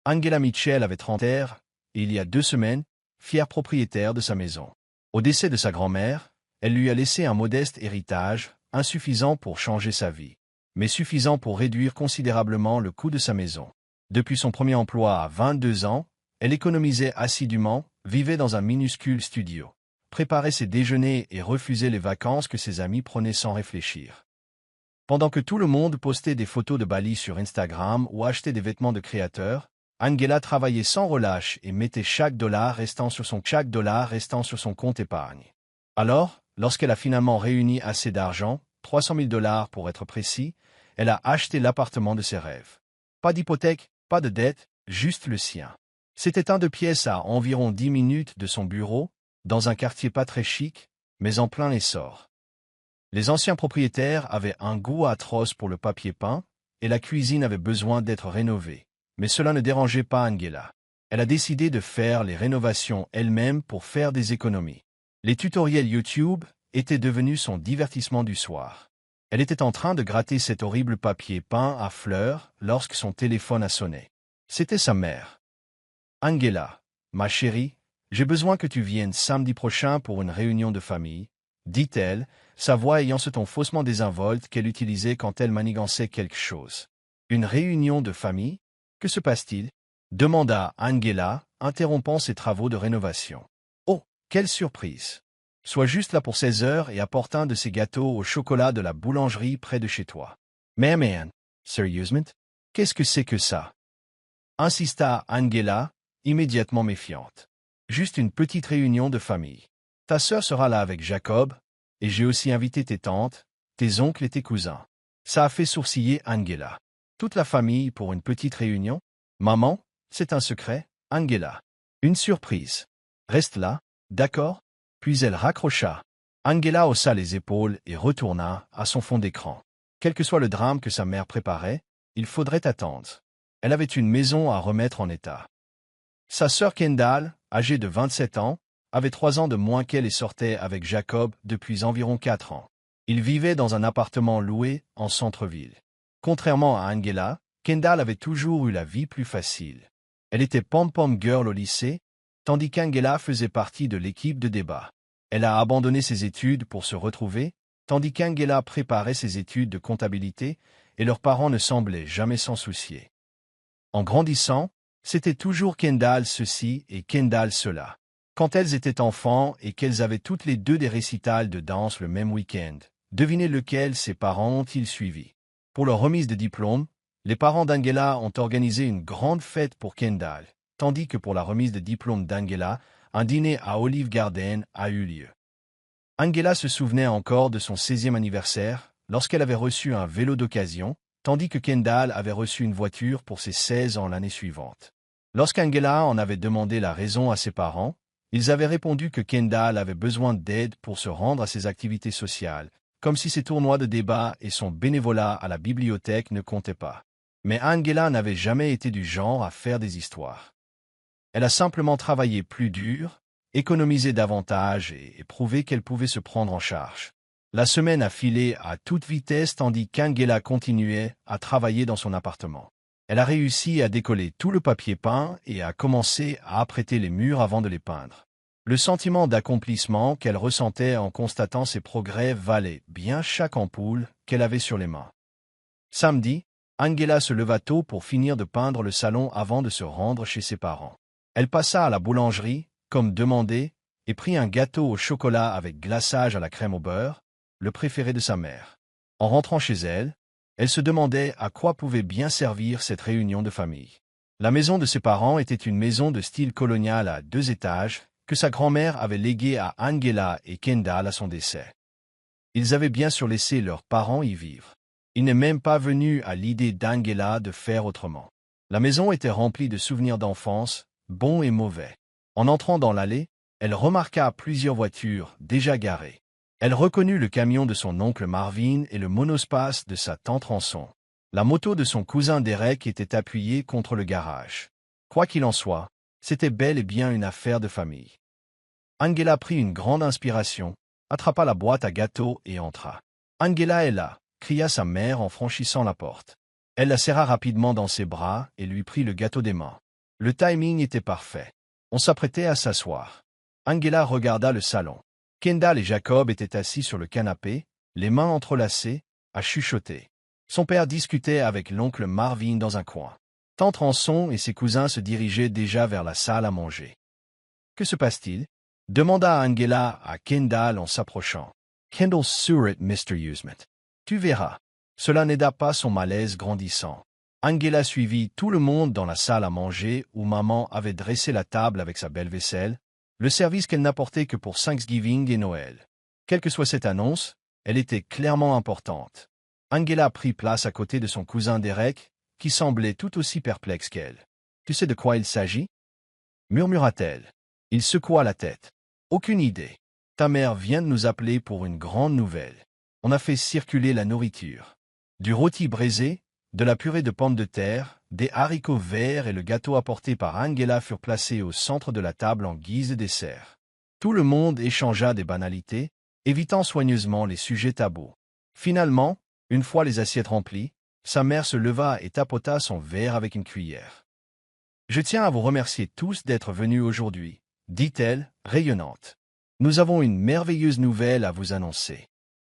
Angela Mitchell avait 30 ans et il y a 2 semaines, fière propriétaire de sa maison. Au décès de sa grand-mère, elle lui a laissé un modeste héritage, insuffisant pour changer sa vie, mais suffisant pour réduire considérablement le coût de sa maison. Depuis son premier emploi à 22 ans, elle économisait assidûment, vivait dans un minuscule studio, préparait ses déjeuners et refusait les vacances que ses amis prenaient sans réfléchir. Pendant que tout le monde postait des photos de Bali sur Instagram ou achetait des vêtements de créateurs, Angela travaillait sans relâche et mettait chaque dollar restant sur son compte épargne. Alors, lorsqu'elle a finalement réuni assez d'argent, 300 000 dollars pour être précis, elle a acheté l'appartement de ses rêves. Pas d'hypothèque, pas de dette, juste le sien. C'était un 2 pièces à environ 10 minutes de son bureau, dans un quartier pas très chic, mais en plein essor. Les anciens propriétaires avaient un goût atroce pour le papier peint, et la cuisine avait besoin d'être rénovée. Mais cela ne dérangeait pas Angela. Elle a décidé de faire les rénovations elle-même pour faire des économies. Les tutoriels YouTube étaient devenus son divertissement du soir. Elle était en train de gratter cet horrible papier peint à fleurs lorsque son téléphone a sonné. C'était sa mère. « Angela, ma chérie, j'ai besoin que tu viennes samedi prochain pour une réunion de famille, » dit-elle, sa voix ayant ce ton faussement désinvolte qu'elle utilisait quand elle manigançait quelque chose. « Une réunion de famille? Que se passe-t-il » demanda Angela, interrompant ses travaux de rénovation. « Oh, quelle surprise! Sois juste là pour 16 heures et apporte un de ces gâteaux au chocolat de la boulangerie près de chez toi. »« Mais man, sérieusement? Qu'est-ce que c'est que ça ?» insista Angela, immédiatement méfiante. « Juste une petite réunion de famille. Ta sœur sera là avec Jacob, et j'ai aussi invité tes tantes, tes oncles et tes cousins. » Ça a fait sourciller Angela. « Toute la famille pour une petite réunion? Maman, c'est un secret, Angela. Une surprise. Reste là, d'accord ?» Puis elle raccrocha. Angela haussa les épaules et retourna à son fond d'écran. Quel que soit le drame que sa mère préparait, il faudrait attendre. Elle avait une maison à remettre en état. Sa sœur Kendall, âgée de 27 ans, avait 3 ans de moins qu'elle et sortait avec Jacob depuis environ 4 ans. Ils vivaient dans un appartement loué en centre-ville. Contrairement à Angela, Kendall avait toujours eu la vie plus facile. Elle était pom-pom girl au lycée, tandis qu'Angela faisait partie de l'équipe de débat. Elle a abandonné ses études pour se retrouver, tandis qu'Angela préparait ses études de comptabilité, et leurs parents ne semblaient jamais s'en soucier. En grandissant, c'était toujours Kendall ceci et Kendall cela. Quand elles étaient enfants et qu'elles avaient toutes les deux des récitals de danse le même week-end, devinez lequel ses parents ont-ils suivi. Pour leur remise de diplôme, les parents d'Angela ont organisé une grande fête pour Kendall, tandis que pour la remise de diplôme d'Angela, un dîner à Olive Garden a eu lieu. Angela se souvenait encore de son 16e anniversaire, lorsqu'elle avait reçu un vélo d'occasion, tandis que Kendall avait reçu une voiture pour ses 16 ans l'année suivante. Lorsqu'Angela en avait demandé la raison à ses parents, ils avaient répondu que Kendall avait besoin d'aide pour se rendre à ses activités sociales, comme si ses tournois de débat et son bénévolat à la bibliothèque ne comptaient pas. Mais Angela n'avait jamais été du genre à faire des histoires. Elle a simplement travaillé plus dur, économisé davantage et prouvé qu'elle pouvait se prendre en charge. La semaine a filé à toute vitesse tandis qu'Angela continuait à travailler dans son appartement. Elle a réussi à décoller tout le papier peint et a commencé à apprêter les murs avant de les peindre. Le sentiment d'accomplissement qu'elle ressentait en constatant ses progrès valait bien chaque ampoule qu'elle avait sur les mains. Samedi, Angela se leva tôt pour finir de peindre le salon avant de se rendre chez ses parents. Elle passa à la boulangerie, comme demandé, et prit un gâteau au chocolat avec glaçage à la crème au beurre, le préféré de sa mère. En rentrant chez elle, elle se demandait à quoi pouvait bien servir cette réunion de famille. La maison de ses parents était une maison de style colonial à 2 étages que sa grand-mère avait léguée à Angela et Kendall à son décès. Ils avaient bien sûr laissé leurs parents y vivre. Il n'est même pas venu à l'idée d'Angela de faire autrement. La maison était remplie de souvenirs d'enfance, bons et mauvais. En entrant dans l'allée, elle remarqua plusieurs voitures déjà garées. Elle reconnut le camion de son oncle Marvin et le monospace de sa tante Rançon. La moto de son cousin Derek était appuyée contre le garage. Quoi qu'il en soit, c'était bel et bien une affaire de famille. Angela prit une grande inspiration, attrapa la boîte à gâteaux et entra. « Angela est là !» cria sa mère en franchissant la porte. Elle la serra rapidement dans ses bras et lui prit le gâteau des mains. Le timing était parfait. On s'apprêtait à s'asseoir. Angela regarda le salon. Kendall et Jacob étaient assis sur le canapé, les mains entrelacées, à chuchoter. Son père discutait avec l'oncle Marvin dans un coin. Tante Rançon et ses cousins se dirigeaient déjà vers la salle à manger. « Que se passe-t-il » demanda Angela à Kendall en s'approchant. Kendall sourit mystérieusement. « Tu verras. » Cela n'aida pas son malaise grandissant. Angela suivit tout le monde dans la salle à manger où maman avait dressé la table avec sa belle vaisselle, le service qu'elle n'apportait que pour Thanksgiving et Noël. Quelle que soit cette annonce, elle était clairement importante. Angela prit place à côté de son cousin Derek, qui semblait tout aussi perplexe qu'elle. « Tu sais de quoi il s'agit » murmura-t-elle. Il secoua la tête. « Aucune idée. Ta mère vient de nous appeler pour une grande nouvelle. On a fait circuler la nourriture. Du rôti braisé, de la purée de pommes de terre, des haricots verts et le gâteau apporté par Angela furent placés au centre de la table en guise de dessert. Tout le monde échangea des banalités, évitant soigneusement les sujets tabous. Finalement, une fois les assiettes remplies, sa mère se leva et tapota son verre avec une cuillère. « Je tiens à vous remercier tous d'être venus aujourd'hui, » dit-elle, rayonnante. « Nous avons une merveilleuse nouvelle à vous annoncer. »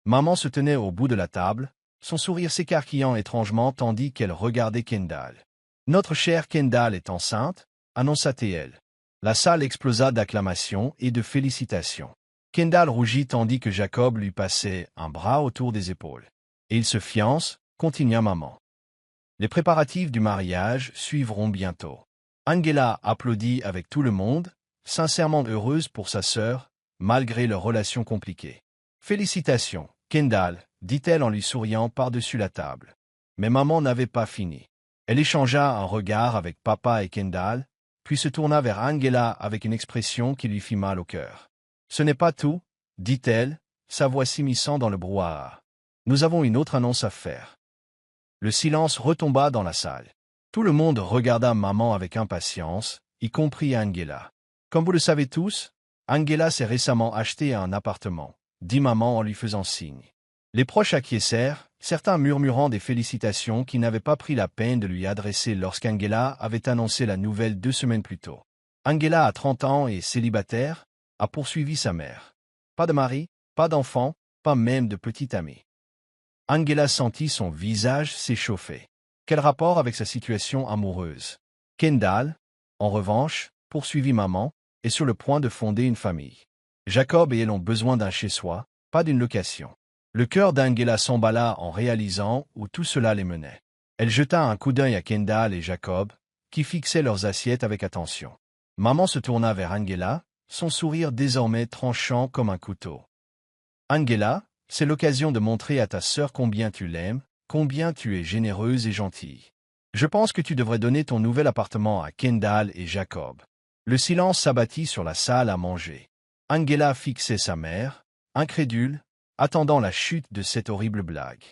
Maman se tenait au bout de la table, son sourire s'écarquillant étrangement tandis qu'elle regardait Kendall. « Notre chère Kendall est enceinte, » annonça-t-elle. La salle explosa d'acclamations et de félicitations. Kendall rougit tandis que Jacob lui passait un bras autour des épaules. « Et il se fiance, » continua maman. « Les préparatifs du mariage suivront bientôt. » Angela applaudit avec tout le monde, sincèrement heureuse pour sa sœur, malgré leur relation compliquée. « Félicitations, Kendall, » dit-elle en lui souriant par-dessus la table. Mais maman n'avait pas fini. Elle échangea un regard avec papa et Kendall, puis se tourna vers Angela avec une expression qui lui fit mal au cœur. « Ce n'est pas tout, » dit-elle, sa voix s'immisçant dans le brouhaha. « Nous avons une autre annonce à faire. » Le silence retomba dans la salle. Tout le monde regarda maman avec impatience, y compris Angela. « Comme vous le savez tous, Angela s'est récemment acheté un appartement, » dit maman en lui faisant signe. Les proches acquiescèrent, certains murmurant des félicitations qui n'avaient pas pris la peine de lui adresser lorsqu'Angela avait annoncé la nouvelle 2 semaines plus tôt. Angela a 30 ans et célibataire, a poursuivi sa mère. Pas de mari, pas d'enfant, pas même de petite amie. Angela sentit son visage s'échauffer. Quel rapport avec sa situation amoureuse? Kendall, en revanche, poursuivit maman, est sur le point de fonder une famille. Jacob et elle ont besoin d'un chez-soi, pas d'une location. Le cœur d'Angela s'emballa en réalisant où tout cela les menait. Elle jeta un coup d'œil à Kendall et Jacob, qui fixaient leurs assiettes avec attention. Maman se tourna vers Angela, son sourire désormais tranchant comme un couteau. « Angela, c'est l'occasion de montrer à ta sœur combien tu l'aimes, combien tu es généreuse et gentille. Je pense que tu devrais donner ton nouvel appartement à Kendall et Jacob. » Le silence s'abattit sur la salle à manger. Angela fixait sa mère, incrédule, attendant la chute de cette horrible blague.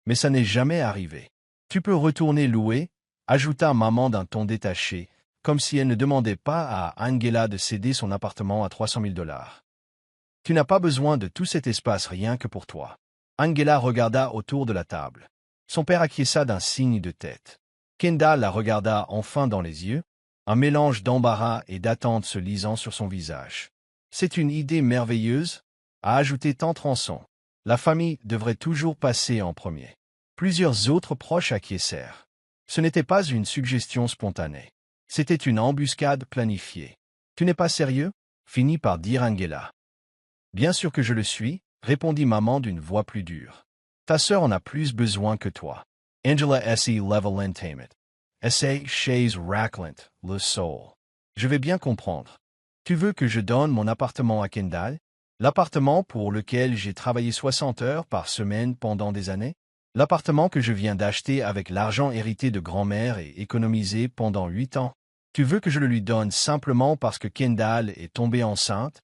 Mais ça n'est jamais arrivé. « Tu peux retourner louer » ajouta maman d'un ton détaché, comme si elle ne demandait pas à Angela de céder son appartement à 300 000 $. « Tu n'as pas besoin de tout cet espace rien que pour toi. » Angela regarda autour de la table. Son père acquiesça d'un signe de tête. Kendall la regarda enfin dans les yeux, un mélange d'embarras et d'attente se lisant sur son visage. « C'est une idée merveilleuse, » a ajouté tante Rançon. « La famille devrait toujours passer en premier. » Plusieurs autres proches acquiescèrent. Ce n'était pas une suggestion spontanée. C'était une embuscade planifiée. « Tu n'es pas sérieux ?» finit par dire Angela. « Bien sûr que je le suis, » répondit maman d'une voix plus dure. « Ta sœur en a plus besoin que toi. » Angela S.E. Level Entertainment. S.A. Shays Racklant, Le Soul. Je vais bien comprendre. Tu veux que je donne mon appartement à Kendall? L'appartement pour lequel j'ai travaillé 60 heures par semaine pendant des années? L'appartement que je viens d'acheter avec l'argent hérité de grand-mère et économisé pendant 8 ans? Tu veux que je le lui donne simplement parce que Kendall est tombée enceinte?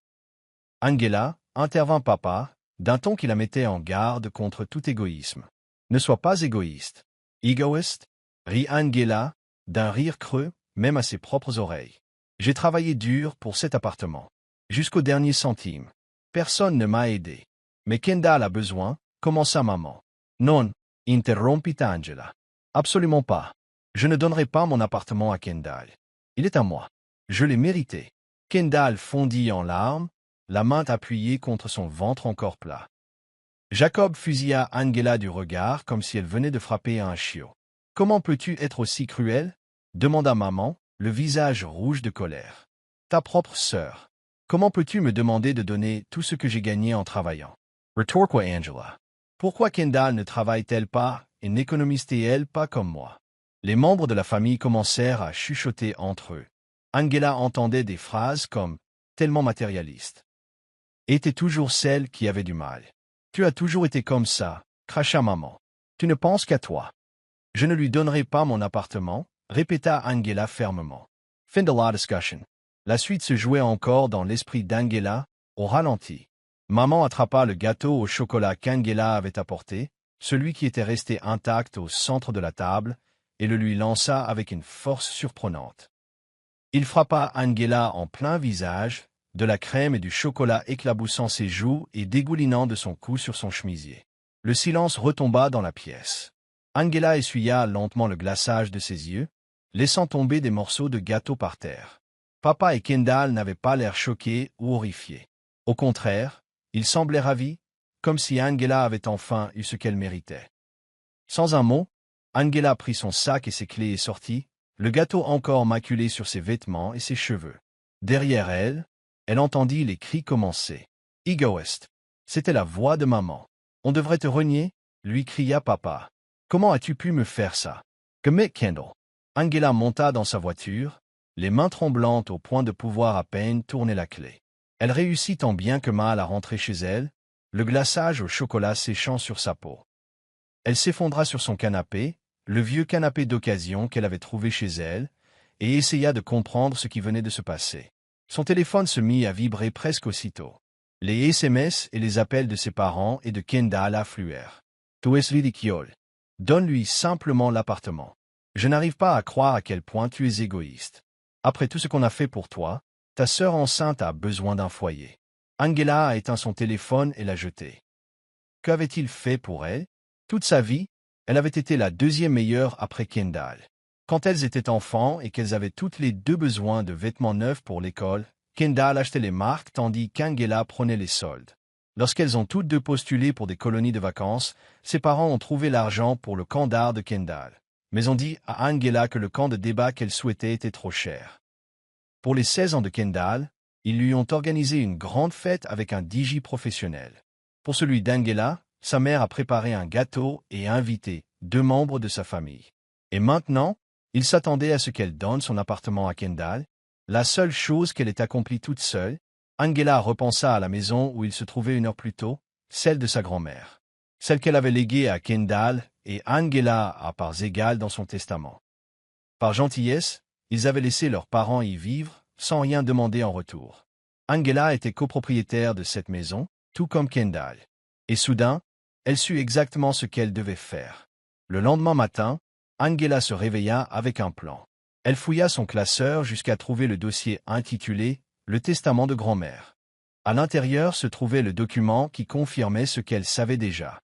Angela, intervint papa, d'un ton qui la mettait en garde contre tout égoïsme. Ne sois pas égoïste. Égoïste? Rit Angela, d'un rire creux, même à ses propres oreilles. J'ai travaillé dur pour cet appartement. Jusqu'au dernier centime. Personne ne m'a aidé. Mais Kendall a besoin, commença maman. Non, interrompit Angela. Absolument pas. Je ne donnerai pas mon appartement à Kendall. Il est à moi. Je l'ai mérité. Kendall fondit en larmes, la main appuyée contre son ventre encore plat. Jacob fusilla Angela du regard comme si elle venait de frapper un chiot. « Comment peux-tu être aussi cruel ?» demanda maman, le visage rouge de colère. « Ta propre sœur. Comment peux-tu me demander de donner tout ce que j'ai gagné en travaillant ?» Retorqua Angela. « Pourquoi Kendall ne travaille-t-elle pas et n'économise-t-elle pas comme moi ?» Les membres de la famille commencèrent à chuchoter entre eux. Angela entendait des phrases comme « tellement matérialiste » était toujours celle qui avait du mal. « Tu as toujours été comme ça », cracha maman. « Tu ne penses qu'à toi. »« Je ne lui donnerai pas mon appartement », répéta Angela fermement. Fin de la discussion. La suite se jouait encore dans l'esprit d'Angela, au ralenti. Maman attrapa le gâteau au chocolat qu'Angela avait apporté, celui qui était resté intact au centre de la table, et le lui lança avec une force surprenante. Il frappa Angela en plein visage, de la crème et du chocolat éclaboussant ses joues et dégoulinant de son cou sur son chemisier. Le silence retomba dans la pièce. Angela essuya lentement le glaçage de ses yeux, laissant tomber des morceaux de gâteau par terre. Papa et Kendall n'avaient pas l'air choqués ou horrifiés. Au contraire, ils semblaient ravis, comme si Angela avait enfin eu ce qu'elle méritait. Sans un mot, Angela prit son sac et ses clés et sortit, le gâteau encore maculé sur ses vêtements et ses cheveux. Derrière elle, elle entendit les cris commencer. « Égoïste !» C'était la voix de maman. « On devrait te renier ?» lui cria papa. « Comment as-tu pu me faire ça ?»« Commit Kendall !» Angela monta dans sa voiture, les mains tremblantes au point de pouvoir à peine tourner la clé. Elle réussit tant bien que mal à rentrer chez elle, le glaçage au chocolat séchant sur sa peau. Elle s'effondra sur son canapé, le vieux canapé d'occasion qu'elle avait trouvé chez elle, et essaya de comprendre ce qui venait de se passer. Son téléphone se mit à vibrer presque aussitôt. Les SMS et les appels de ses parents et de Kendall affluèrent. « Tu es ridicule. Donne-lui simplement l'appartement. Je n'arrive pas à croire à quel point tu es égoïste. Après tout ce qu'on a fait pour toi, ta sœur enceinte a besoin d'un foyer. » Angela a éteint son téléphone et l'a jeté. Qu'avait-il fait pour elle? Toute sa vie, elle avait été la deuxième meilleure après Kendall. Quand elles étaient enfants et qu'elles avaient toutes les deux besoin de vêtements neufs pour l'école, Kendall achetait les marques tandis qu'Angela prenait les soldes. Lorsqu'elles ont toutes deux postulé pour des colonies de vacances, ses parents ont trouvé l'argent pour le camp d'art de Kendall. Mais on dit à Angela que le camp de débat qu'elle souhaitait était trop cher. Pour les 16 ans de Kendall, ils lui ont organisé une grande fête avec un DJ professionnel. Pour celui d'Angela, sa mère a préparé un gâteau et invité 2 membres de sa famille. Et maintenant, il s'attendait à ce qu'elle donne son appartement à Kendall, la seule chose qu'elle ait accomplie toute seule. Angela repensa à la maison où il se trouvait 1 heure plus tôt, celle de sa grand-mère. Celle qu'elle avait léguée à Kendall et Angela à parts égales dans son testament. Par gentillesse, ils avaient laissé leurs parents y vivre, sans rien demander en retour. Angela était copropriétaire de cette maison, tout comme Kendall. Et soudain, elle sut exactement ce qu'elle devait faire. Le lendemain matin, Angela se réveilla avec un plan. Elle fouilla son classeur jusqu'à trouver le dossier intitulé « Le testament de grand-mère ». À l'intérieur se trouvait le document qui confirmait ce qu'elle savait déjà.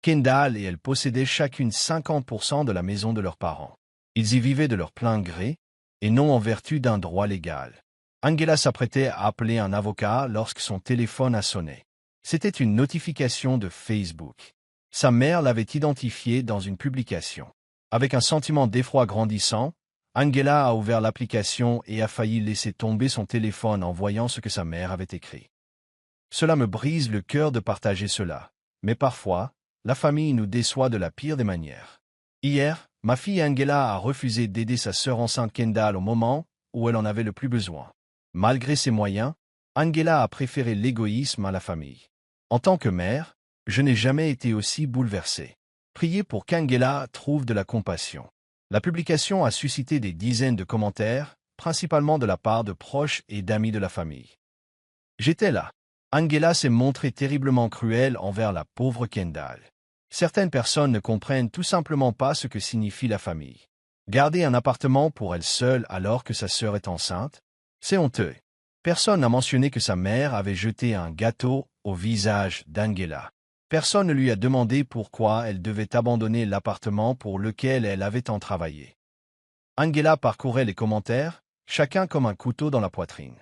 Kendall et elle possédaient chacune 50% de la maison de leurs parents. Ils y vivaient de leur plein gré, et non en vertu d'un droit légal. Angela s'apprêtait à appeler un avocat lorsque son téléphone a sonné. C'était une notification de Facebook. Sa mère l'avait identifiée dans une publication. Avec un sentiment d'effroi grandissant, Angela a ouvert l'application et a failli laisser tomber son téléphone en voyant ce que sa mère avait écrit. Cela me brise le cœur de partager cela, mais parfois, la famille nous déçoit de la pire des manières. Hier, ma fille Angela a refusé d'aider sa sœur enceinte Kendall au moment où elle en avait le plus besoin. Malgré ses moyens, Angela a préféré l'égoïsme à la famille. En tant que mère, je n'ai jamais été aussi bouleversé. Priez pour qu'Angela trouve de la compassion. La publication a suscité des dizaines de commentaires, principalement de la part de proches et d'amis de la famille. J'étais là. Angela s'est montrée terriblement cruelle envers la pauvre Kendall. Certaines personnes ne comprennent tout simplement pas ce que signifie la famille. Garder un appartement pour elle seule alors que sa sœur est enceinte, c'est honteux. Personne n'a mentionné que sa mère avait jeté un gâteau au visage d'Angela. Personne ne lui a demandé pourquoi elle devait abandonner l'appartement pour lequel elle avait tant travaillé. Angela parcourait les commentaires, chacun comme un couteau dans la poitrine.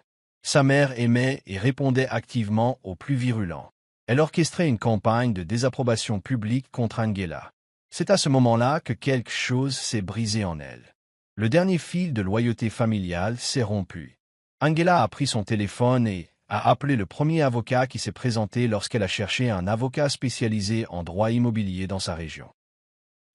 Sa mère aimait et répondait activement aux plus virulents. Elle orchestrait une campagne de désapprobation publique contre Angela. C'est à ce moment-là que quelque chose s'est brisé en elle. Le dernier fil de loyauté familiale s'est rompu. Angela a pris son téléphone et a appelé le premier avocat qui s'est présenté lorsqu'elle a cherché un avocat spécialisé en droit immobilier dans sa région.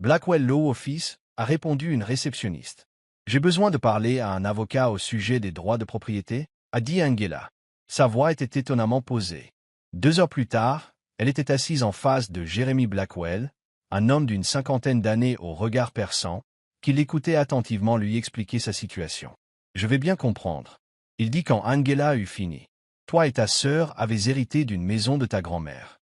Blackwell Law Office, a répondu une réceptionniste. J'ai besoin de parler à un avocat au sujet des droits de propriété, a dit Angela. Sa voix était étonnamment posée. 2 heures plus tard, elle était assise en face de Jeremy Blackwell, un homme d'une cinquantaine d'années au regard perçant, qui l'écoutait attentivement lui expliquer sa situation. Je vais bien comprendre. Il dit quand Angela eut fini. Toi et ta sœur avez hérité d'une maison de ta grand-mère.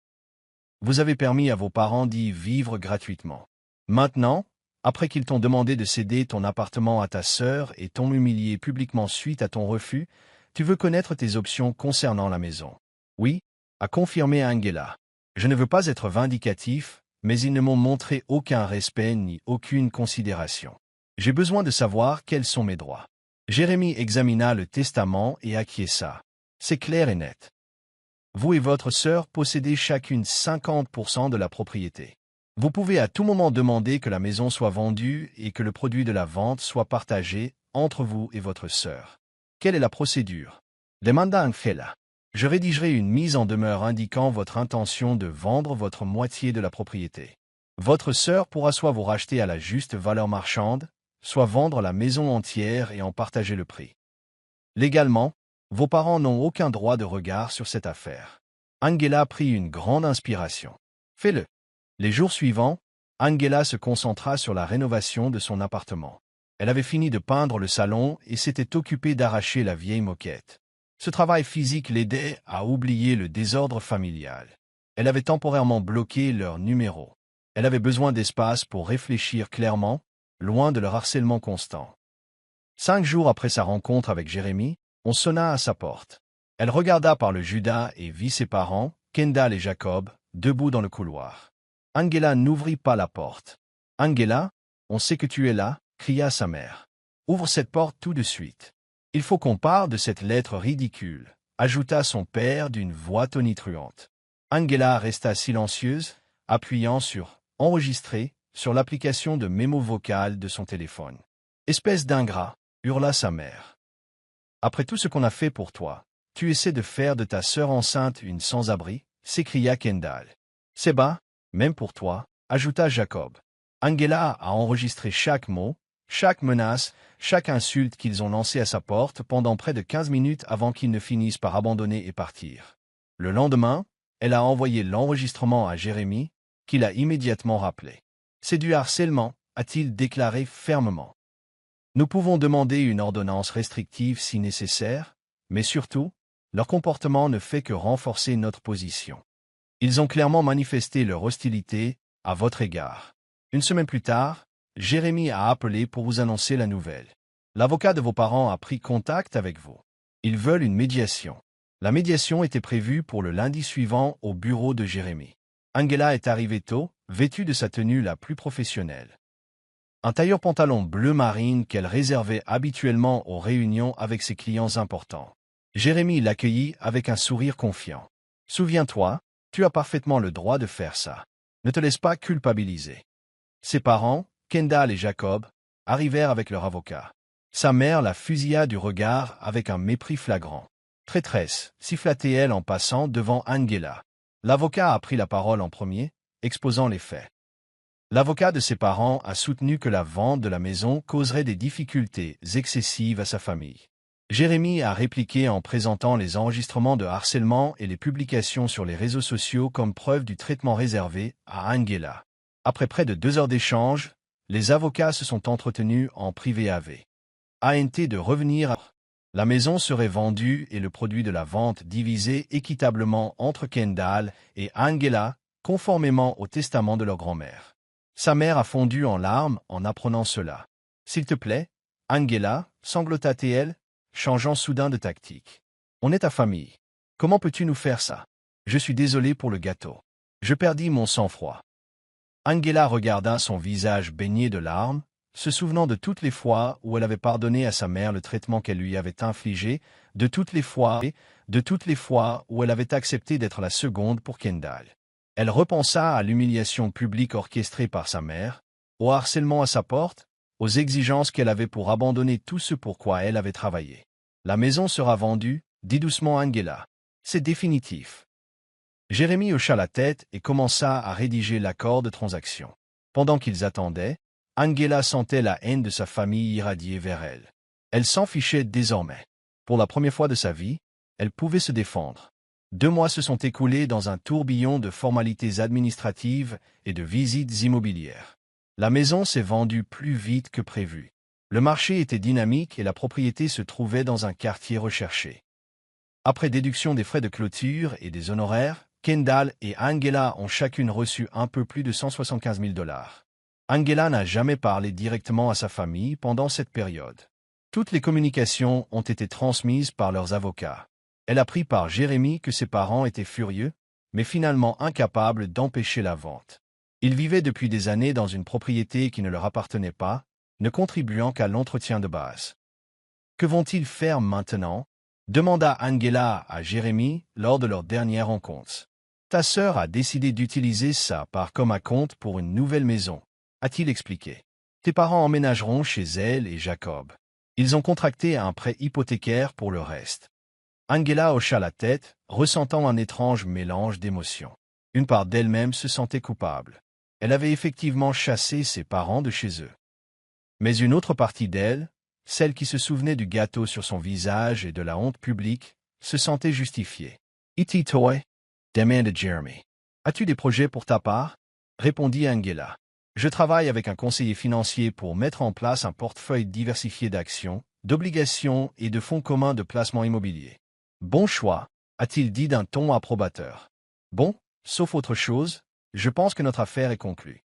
Vous avez permis à vos parents d'y vivre gratuitement. Maintenant, après qu'ils t'ont demandé de céder ton appartement à ta sœur et t'ont humilié publiquement suite à ton refus, tu veux connaître tes options concernant la maison. Oui, a confirmé Angela. Je ne veux pas être vindicatif, mais ils ne m'ont montré aucun respect ni aucune considération. J'ai besoin de savoir quels sont mes droits. Jérémie examina le testament et acquiesça. C'est clair et net. Vous et votre sœur possédez chacune 50% de la propriété. Vous pouvez à tout moment demander que la maison soit vendue et que le produit de la vente soit partagé entre vous et votre sœur. Quelle est la procédure? Demanda Angela. Je rédigerai une mise en demeure indiquant votre intention de vendre votre moitié de la propriété. Votre sœur pourra soit vous racheter à la juste valeur marchande, soit vendre la maison entière et en partager le prix. Légalement, vos parents n'ont aucun droit de regard sur cette affaire. Angela prit une grande inspiration. Fais-le. Les jours suivants, Angela se concentra sur la rénovation de son appartement. Elle avait fini de peindre le salon et s'était occupée d'arracher la vieille moquette. Ce travail physique l'aidait à oublier le désordre familial. Elle avait temporairement bloqué leur numéro. Elle avait besoin d'espace pour réfléchir clairement, loin de leur harcèlement constant. 5 jours après sa rencontre avec Jérémie, on sonna à sa porte. Elle regarda par le Judas et vit ses parents, Kendall et Jacob, debout dans le couloir. Angela n'ouvrit pas la porte. « Angela, on sait que tu es là » cria sa mère. « Ouvre cette porte tout de suite. Il faut qu'on parle de cette lettre ridicule » ajouta son père d'une voix tonitruante. Angela resta silencieuse, appuyant sur « Enregistrer » sur l'application de mémo vocal de son téléphone. « Espèce d'ingrat » hurla sa mère. « Après tout ce qu'on a fait pour toi, tu essaies de faire de ta sœur enceinte une sans-abri » s'écria Kendall. « C'est bas, même pour toi » ajouta Jacob. Angela a enregistré chaque mot, chaque menace, chaque insulte qu'ils ont lancée à sa porte pendant près de 15 minutes avant qu'ils ne finissent par abandonner et partir. Le lendemain, elle a envoyé l'enregistrement à Jérémie, qui l'a immédiatement rappelé. « C'est du harcèlement » a-t-il déclaré fermement. Nous pouvons demander une ordonnance restrictive si nécessaire, mais surtout, leur comportement ne fait que renforcer notre position. Ils ont clairement manifesté leur hostilité à votre égard. Une semaine plus tard, Jérémie a appelé pour vous annoncer la nouvelle. L'avocat de vos parents a pris contact avec vous. Ils veulent une médiation. La médiation était prévue pour le lundi suivant au bureau de Jérémie. Angela est arrivée tôt, vêtue de sa tenue la plus professionnelle. Un tailleur-pantalon bleu marine qu'elle réservait habituellement aux réunions avec ses clients importants. Jérémie l'accueillit avec un sourire confiant. « Souviens-toi, tu as parfaitement le droit de faire ça. Ne te laisse pas culpabiliser. » Ses parents, Kendall et Jacob, arrivèrent avec leur avocat. Sa mère la fusilla du regard avec un mépris flagrant. « Traîtresse » siffla-t-elle en passant devant Angela. L'avocat a pris la parole en premier, exposant les faits. L'avocat de ses parents a soutenu que la vente de la maison causerait des difficultés excessives à sa famille. Jérémie a répliqué en présentant les enregistrements de harcèlement et les publications sur les réseaux sociaux comme preuve du traitement réservé à Angela. Après près de 2 heures d'échange, les avocats se sont entretenus en privé avec ANT de revenir à la maison serait vendue et le produit de la vente divisé équitablement entre Kendall et Angela, conformément au testament de leur grand-mère. Sa mère a fondu en larmes en apprenant cela. « S'il te plaît, Angela, sanglota-t-elle, changeant soudain de tactique. On est ta famille. Comment peux-tu nous faire ça? Je suis désolé pour le gâteau. Je perdis mon sang-froid. » Angela regarda son visage baigné de larmes, se souvenant de toutes les fois où elle avait pardonné à sa mère le traitement qu'elle lui avait infligé, de toutes les fois où elle avait accepté d'être la seconde pour Kendall. Elle repensa à l'humiliation publique orchestrée par sa mère, au harcèlement à sa porte, aux exigences qu'elle avait pour abandonner tout ce pour quoi elle avait travaillé. La maison sera vendue, dit doucement Angela. C'est définitif. Jérémie hocha la tête et commença à rédiger l'accord de transaction. Pendant qu'ils attendaient, Angela sentait la haine de sa famille irradier vers elle. Elle s'en fichait désormais. Pour la première fois de sa vie, elle pouvait se défendre. 2 mois se sont écoulés dans un tourbillon de formalités administratives et de visites immobilières. La maison s'est vendue plus vite que prévu. Le marché était dynamique et la propriété se trouvait dans un quartier recherché. Après déduction des frais de clôture et des honoraires, Kendall et Angela ont chacune reçu un peu plus de 175 000 $. Angela n'a jamais parlé directement à sa famille pendant cette période. Toutes les communications ont été transmises par leurs avocats. Elle apprit par Jérémie que ses parents étaient furieux, mais finalement incapables d'empêcher la vente. Ils vivaient depuis des années dans une propriété qui ne leur appartenait pas, ne contribuant qu'à l'entretien de base. Que vont-ils faire maintenant? Demanda Angela à Jérémie lors de leur dernière rencontre. Ta sœur a décidé d'utiliser sa part comme un compte pour une nouvelle maison, a-t-il expliqué. Tes parents emménageront chez elle et Jacob. Ils ont contracté un prêt hypothécaire pour le reste. Angela hocha la tête, ressentant un étrange mélange d'émotions. Une part d'elle-même se sentait coupable. Elle avait effectivement chassé ses parents de chez eux. Mais une autre partie d'elle, celle qui se souvenait du gâteau sur son visage et de la honte publique, se sentait justifiée. It toy? Demanda Jeremy. As-tu des projets pour ta part? Répondit Angela. Je travaille avec un conseiller financier pour mettre en place un portefeuille diversifié d'actions, d'obligations et de fonds communs de placement immobilier. Bon choix, a-t-il dit d'un ton approbateur. Bon, sauf autre chose, je pense que notre affaire est conclue.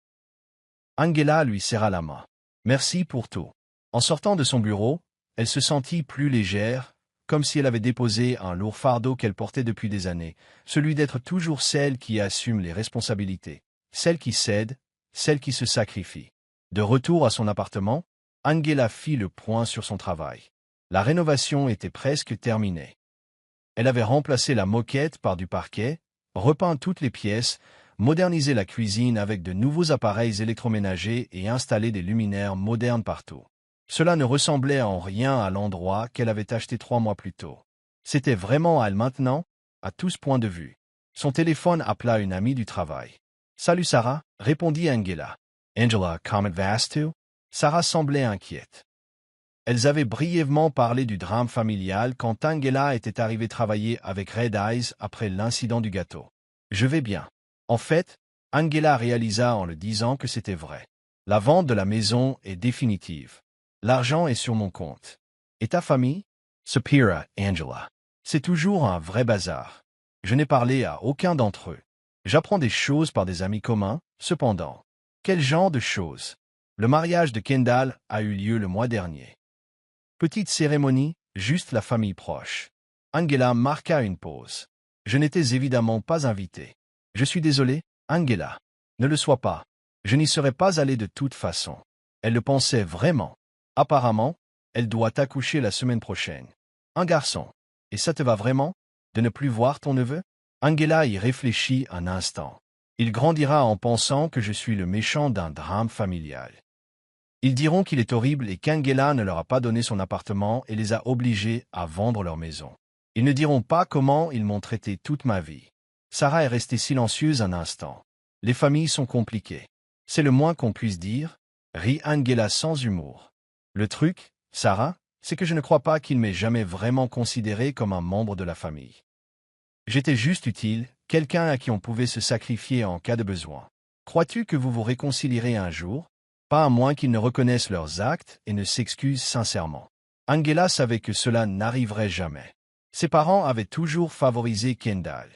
Angela lui serra la main. Merci pour tout. En sortant de son bureau, elle se sentit plus légère, comme si elle avait déposé un lourd fardeau qu'elle portait depuis des années, celui d'être toujours celle qui assume les responsabilités, celle qui cède, celle qui se sacrifie. De retour à son appartement, Angela fit le point sur son travail. La rénovation était presque terminée. Elle avait remplacé la moquette par du parquet, repeint toutes les pièces, modernisé la cuisine avec de nouveaux appareils électroménagers et installé des luminaires modernes partout. Cela ne ressemblait en rien à l'endroit qu'elle avait acheté 3 mois plus tôt. C'était vraiment à elle maintenant, à tous points de vue. Son téléphone appela une amie du travail. « Salut Sarah », répondit Angela. « Angela, comment vas-tu » Sarah semblait inquiète. Elles avaient brièvement parlé du drame familial quand Angela était arrivée travailler avec Red Eyes après l'incident du gâteau. « Je vais bien. » En fait, Angela réalisa en le disant que c'était vrai. La vente de la maison est définitive. L'argent est sur mon compte. Et ta famille? Soupira Angela. C'est toujours un vrai bazar. Je n'ai parlé à aucun d'entre eux. J'apprends des choses par des amis communs, cependant. Quel genre de choses? Le mariage de Kendall a eu lieu le mois dernier. Petite cérémonie, juste la famille proche. Angela marqua une pause. Je n'étais évidemment pas invité. Je suis désolé, Angela. Ne le sois pas. Je n'y serais pas allé de toute façon. Elle le pensait vraiment. Apparemment, elle doit accoucher la semaine prochaine. Un garçon. Et ça te va vraiment, de ne plus voir ton neveu? Angela y réfléchit un instant. Il grandira en pensant que je suis le méchant d'un drame familial. Ils diront qu'il est horrible et qu'Angela ne leur a pas donné son appartement et les a obligés à vendre leur maison. Ils ne diront pas comment ils m'ont traité toute ma vie. Sarah est restée silencieuse un instant. Les familles sont compliquées. C'est le moins qu'on puisse dire, rit Angela sans humour. Le truc, Sarah, c'est que je ne crois pas qu'il m'ait jamais vraiment considéré comme un membre de la famille. J'étais juste utile, quelqu'un à qui on pouvait se sacrifier en cas de besoin. Crois-tu que vous vous réconcilierez un jour? Pas à moins qu'ils ne reconnaissent leurs actes et ne s'excusent sincèrement. Angela savait que cela n'arriverait jamais. Ses parents avaient toujours favorisé Kendall.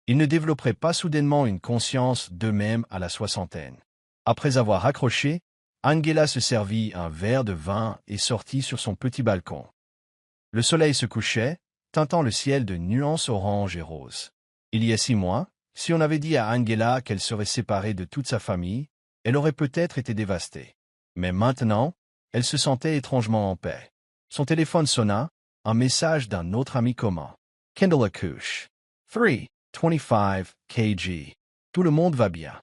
Ils ne développeraient pas soudainement une conscience d'eux-mêmes à la soixantaine. Après avoir raccroché, Angela se servit un verre de vin et sortit sur son petit balcon. Le soleil se couchait, teintant le ciel de nuances orange et rose. Il y a 6 mois, si on avait dit à Angela qu'elle serait séparée de toute sa famille, elle aurait peut-être été dévastée. Mais maintenant, elle se sentait étrangement en paix. Son téléphone sonna, un message d'un autre ami commun. Kendall accouche. 325 kg. Tout le monde va bien.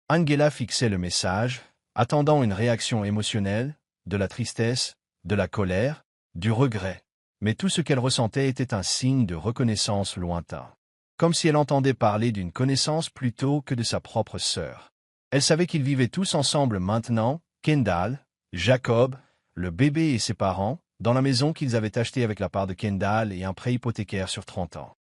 Angela fixait le message, attendant une réaction émotionnelle, de la tristesse, de la colère, du regret. Mais tout ce qu'elle ressentait était un signe de reconnaissance lointain. Comme si elle entendait parler d'une connaissance plutôt que de sa propre sœur. Elle savait qu'ils vivaient tous ensemble maintenant, Kendall, Jacob, le bébé et ses parents, dans la maison qu'ils avaient achetée avec la part de Kendall et un prêt hypothécaire sur 30 ans.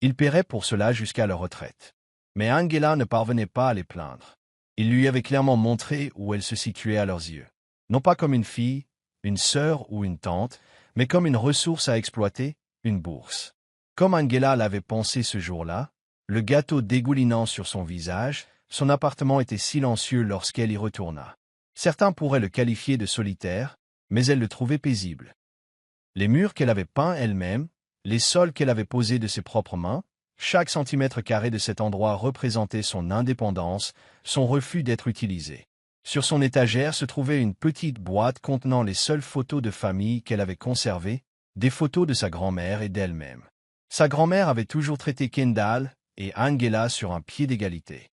Ils paieraient pour cela jusqu'à leur retraite. Mais Angela ne parvenait pas à les plaindre. Ils lui avaient clairement montré où elle se situait à leurs yeux. Non pas comme une fille, une sœur ou une tante, mais comme une ressource à exploiter, une bourse. Comme Angela l'avait pensé ce jour-là, le gâteau dégoulinant sur son visage, son appartement était silencieux lorsqu'elle y retourna. Certains pourraient le qualifier de solitaire, mais elle le trouvait paisible. Les murs qu'elle avait peints elle-même, les sols qu'elle avait posés de ses propres mains, chaque centimètre carré de cet endroit représentait son indépendance, son refus d'être utilisé. Sur son étagère se trouvait une petite boîte contenant les seules photos de famille qu'elle avait conservées, des photos de sa grand-mère et d'elle-même. Sa grand-mère avait toujours traité Kendall et Angela sur un pied d'égalité.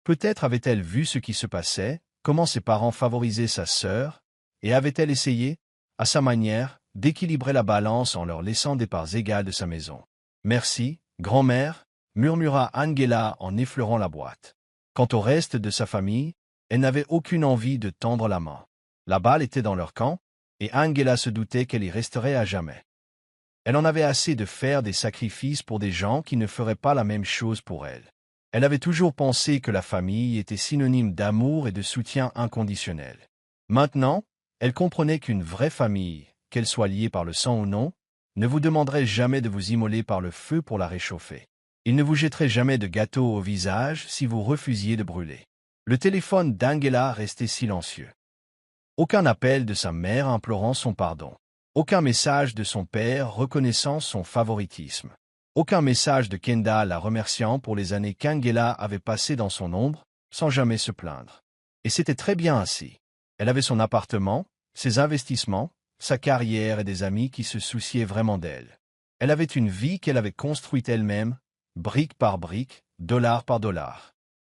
Peut-être avait-elle vu ce qui se passait, comment ses parents favorisaient sa sœur, et avait-elle essayé, à sa manière, d'équilibrer la balance en leur laissant des parts égales de sa maison. « Merci, grand-mère » murmura Angela en effleurant la boîte. Quant au reste de sa famille, elle n'avait aucune envie de tendre la main. La balle était dans leur camp, et Angela se doutait qu'elle y resterait à jamais. Elle en avait assez de faire des sacrifices pour des gens qui ne feraient pas la même chose pour elle. Elle avait toujours pensé que la famille était synonyme d'amour et de soutien inconditionnel. Maintenant, elle comprenait qu'une vraie famille, qu'elle soit liée par le sang ou non, ne vous demanderait jamais de vous immoler par le feu pour la réchauffer. Il ne vous jetterait jamais de gâteau au visage si vous refusiez de brûler. Le téléphone d'Angela restait silencieux. Aucun appel de sa mère implorant son pardon. Aucun message de son père reconnaissant son favoritisme. Aucun message de Kendall la remerciant pour les années qu'Angela avait passées dans son ombre, sans jamais se plaindre. Et c'était très bien ainsi. Elle avait son appartement, ses investissements, sa carrière et des amis qui se souciaient vraiment d'elle. Elle avait une vie qu'elle avait construite elle-même, brique par brique, dollar par dollar.